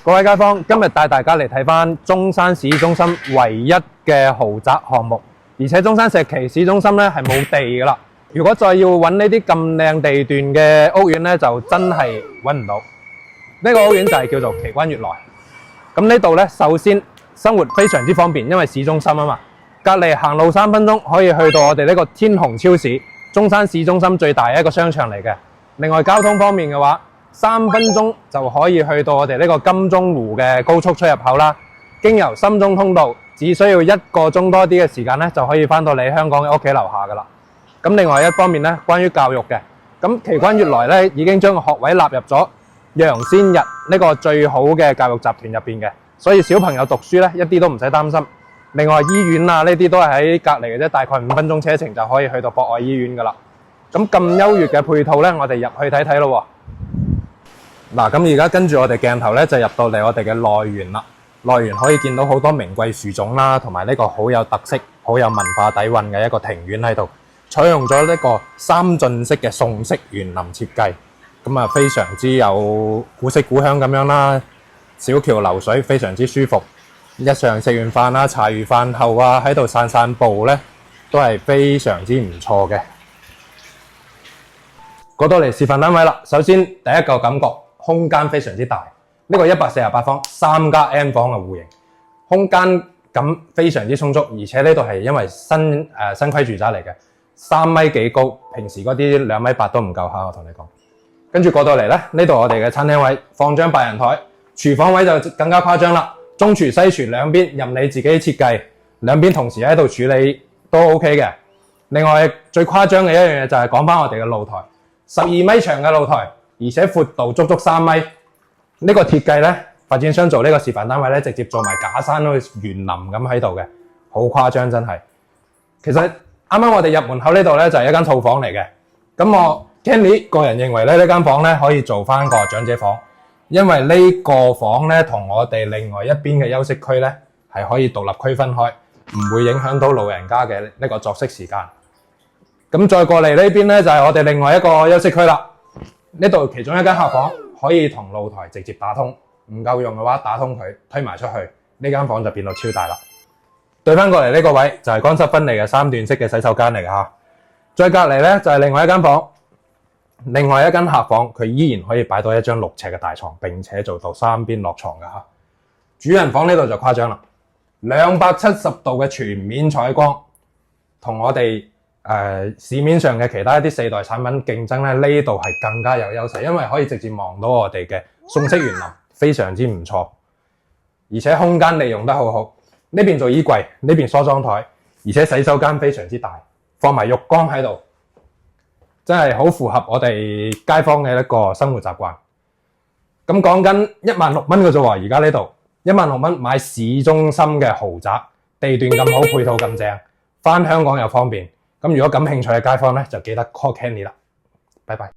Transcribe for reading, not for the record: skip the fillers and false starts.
各位街坊，今日帶大家嚟睇返中山市中心唯一嘅豪宅項目，而且中山石岐市中心咧係冇地㗎啦。如果再要揾呢啲咁靚地段嘅屋苑咧，就真係揾唔到。呢個屋苑就係叫做奇關悅來。咁呢度咧，首先生活非常之方便，因為市中心啊嘛，隔離行路3分鐘可以去到我哋呢個天虹超市，中山市中心最大一個商場嚟嘅。另外交通方面嘅話，3分鐘就可以去到我哋呢個金鐘湖嘅高速出入口啦。經由深中通道，只需要1個鐘多啲嘅時間咧，就可以返到你香港嘅屋企樓下噶啦。咁另外一方面咧，關於教育嘅，咁奇關悅來咧已經將個學位納入咗楊先日呢個最好嘅教育集團入邊嘅，所以小朋友讀書咧一啲都唔使擔心。另外醫院啊呢啲都係喺隔離嘅啫，大概5分鐘車程就可以去到博愛醫院噶啦。咁優越嘅配套咧，我哋入去睇睇咯喎。嗱，咁而家跟住我哋鏡頭咧就入到嚟我哋嘅內園啦。內園可以見到好多名貴樹種啦，同埋呢個好有特色、好有文化底蘊嘅一個庭院喺度，採用咗呢個3進式嘅宋式園林設計，咁啊非常之有古色古香咁樣啦。小橋流水，非常之舒服。日常食完飯啦、茶餘飯後啊，喺度散步咧，都係非常之唔錯嘅。過到嚟示範單位啦，首先第一個感覺，空間非常之大。呢個148方3+N 房嘅戶型，空間感非常之充足，而且呢度係因為新規住宅嚟嘅，3米幾高，平時嗰啲2.8米都唔夠下，我同你講。跟住過到嚟咧，呢度我哋嘅餐廳位放張8人台，廚房位就更加誇張啦，中廚西廚兩邊任你自己設計，兩邊同時喺度處理都 OK 嘅。另外最誇張嘅一樣嘢就係講翻我哋嘅露台，12米長嘅露台，而且闊度足足3米。呢個設計咧，發展商做呢個示範單位咧，直接做埋假山好似園林咁喺度嘅，好誇張真係。其實啱啱我哋入門口呢度咧就係一間套房嚟嘅。咁我 Kenny 個人認為咧，呢間房咧可以做翻個長者房，因為呢個房咧同我哋另外一邊嘅休息區咧係可以獨立區分開，唔會影響到老人家嘅呢個作息時間。咁再過嚟呢邊咧就係我哋另外一個休息區啦。呢度其中一間客房可以同露台直接打通，唔夠用嘅話打通佢推埋出去，呢間房就變到超大啦。對翻過嚟呢個位就係乾濕分離嘅3段式嘅洗手間嚟嘅嚇。再隔離咧就係另外一間房，另外一間客房佢依然可以擺到一張6尺嘅大床，並且做到3邊落床嘅嚇。主人房呢度就誇張啦，270度嘅全面採光，同我哋市面上嘅其他一啲4代產品競爭咧，呢度係更加有優勢，因為可以直接望到我哋嘅宋式園林，非常之唔錯，而且空間利用得好好。呢邊做衣櫃，呢邊梳妝台，而且洗手間非常之大，放埋浴缸喺度，真係好符合我哋街坊嘅一個生活習慣。咁講緊16000蚊嘅啫喎，而家呢度16000蚊買市中心嘅豪宅，地段咁好，配套咁正，返香港又方便。咁如果感興趣嘅街坊咧，就記得 call Kenny 啦。拜拜。